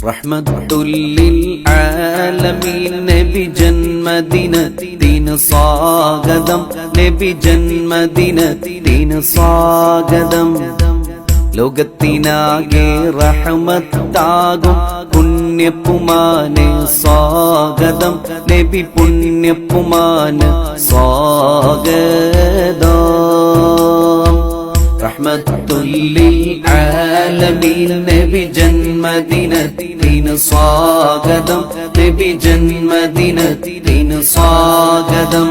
റഹ്മത്തുല്ലിൽ ആലമീൻ നബി ജന്മദിനത്തിന് സ്വാഗതം, നബി ജന്മദിനത്തിന് സ്വാഗതം. ലോകത്തിനാകെ റഹ്മത്താകും പുണ്യപ്പുമാന് സ്വാഗതം, നബി പുണ്യപ്പുമാന് സ്വാഗതം. റഹ്മത്തുല്ലിൽ ആലമീൻ നബി ജന്മദിനത്തിന് സ്വാഗതം, നബി ജന്മദിനത്തിന് സ്വാഗതം.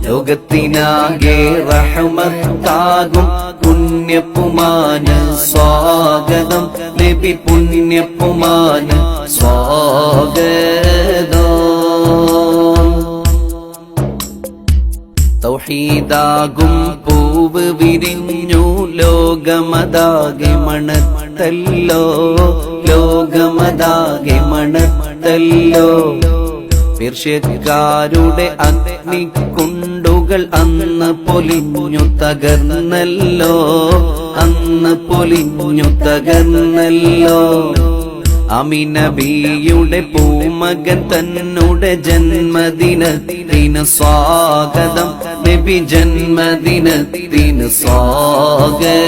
ലോകത്തിനാകെ റഹ്മത്താകും പുണ്യപ്പുമാന് സ്വാഗതം, നബി പുണ്യപ്പുമാന് സ്വാഗതം. തൗഹീദാകും പൂവ് വിരിഞ്ഞു ലോകമതാകെ മണത്തല്ലോ, ലോകമതാകെ മണത്തല്ലോ. പേർഷ്യക്കാരുടെ അഗ്നിക്കുണ്ടുകൾ അന്ന് പൊലിഞ്ഞു തകർന്നല്ലോ, അന്ന് പൊലിഞ്ഞു തകർന്നല്ലോ. അമിനബിയുടെ പൂമകൻ തന്നുടെ ജന്മദിനത്തിന് സ്വാഗതം, നബി ജന്മദിനത്തിന് സ്വാഗതം.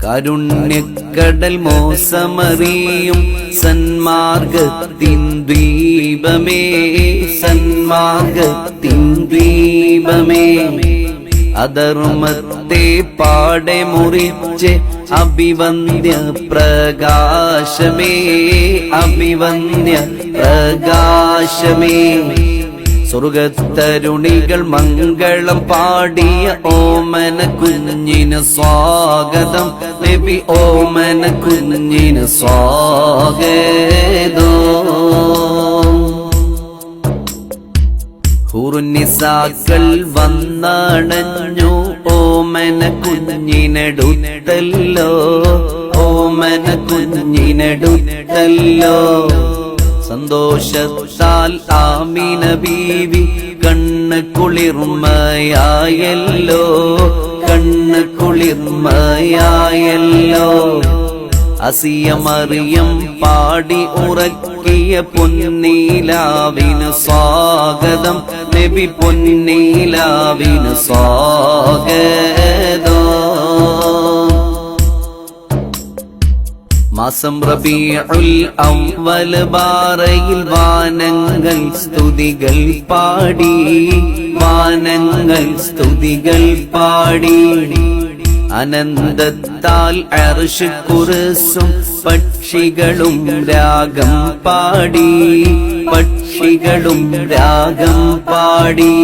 കാരുണ്യക്കടൽ മോസമറിയും സന്മാർഗത്തിൻ ദ്വീപമേ, സന്മാർഗത്തിൻ ദ്വീപമേ. അധർമ്മത്തെ പാടെ മുറിച്ച് അഭിവന്ദ്യ പ്രകാശമേ, അഭിവന്ദ്യ പ്രകാശമേ. സ്വർഗത്തരുണികൾ മംഗളം പാടിയ ഓമന കുഞ്ഞിന് സ്വാഗതം, നബി ഓമന കുഞ്ഞിന് സ്വാഗതം. ഹുറുനിസാക്കൾ വന്നണഞ്ഞു ഓമന കുഞ്ഞിനെടുത്തല്ലോ, ഓമന കുഞ്ഞിനെടുത്തല്ലോ. സന്തോഷത്താൽ ആമിന ബീവി കണ്ണ് കുളിർമയായല്ലോ, കണ്ണ് കുളിർമയായല്ലോ. അസിയ മറിയം പാടി ഉറക്കിയ പൊന്നീലാവിന് സ്വാഗതം, നബി പൊന്നീലാവിന് സ്വാഗതം. മാസം റബീഉൽ അവ്വൽ ബാറയിൽ വാനങ്ങൾ സ്തുതികൾ പാടി, വാനങ്ങൾ സ്തുതികൾ പാടി. അനന്തത്താൽ അർശ് കുർസും പക്ഷികളും രാഗം പാടി, പക്ഷികളും രാഗം പാടി.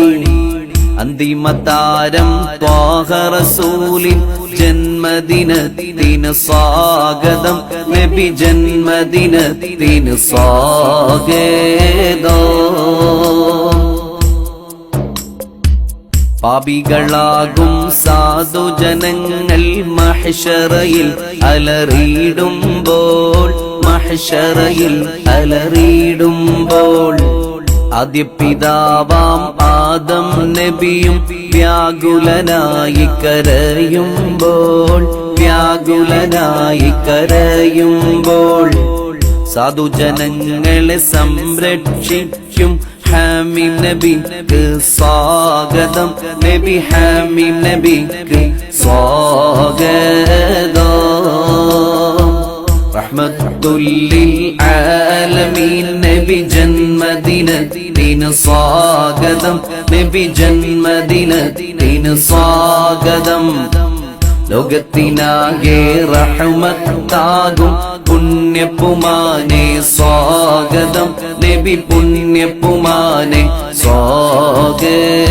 അന്തിമതാരം ത്വാഹ റസൂലിൻ ജന്മദിനത്തിന് സ്വാഗതം, നബി ജന്മദിനത്തിന് സ്വാഗതം. പാപികളാകും സാധുജനങ്ങൾ മഹ്ശറയിൽ അലറിയിടുമ്പോൾ, മഹ്ശറയിൽ അലറിയിടുമ്പോൾ. ആദ്യ പിതാവാം ആദം നബിയും വ്യാകുലനായി കരയുമ്പോൾ, വ്യാകുലനായി കരയുമ്പോൾ. സാധുജനങ്ങളെ സംരക്ഷിക്കും ഹാമിം നബിക്ക് സ്വാഗതം, നബി ഹാമിം നബിക്ക് സ്വാഗതം. റഹ്മത്തുല്ലിൽ ആലമീൻ നബി ജന്മദിനത്തിന് സ്വാഗതം, നബി ജന്മദിനത്തിന് സ്വാഗതം. ലോകത്തിനാകെ റഹ്മത്താകും പുണ്യപ്പുമാനെ സ്വാഗതം, നബി പുണ്യപ്പുമാനെ സ്വാഗതം.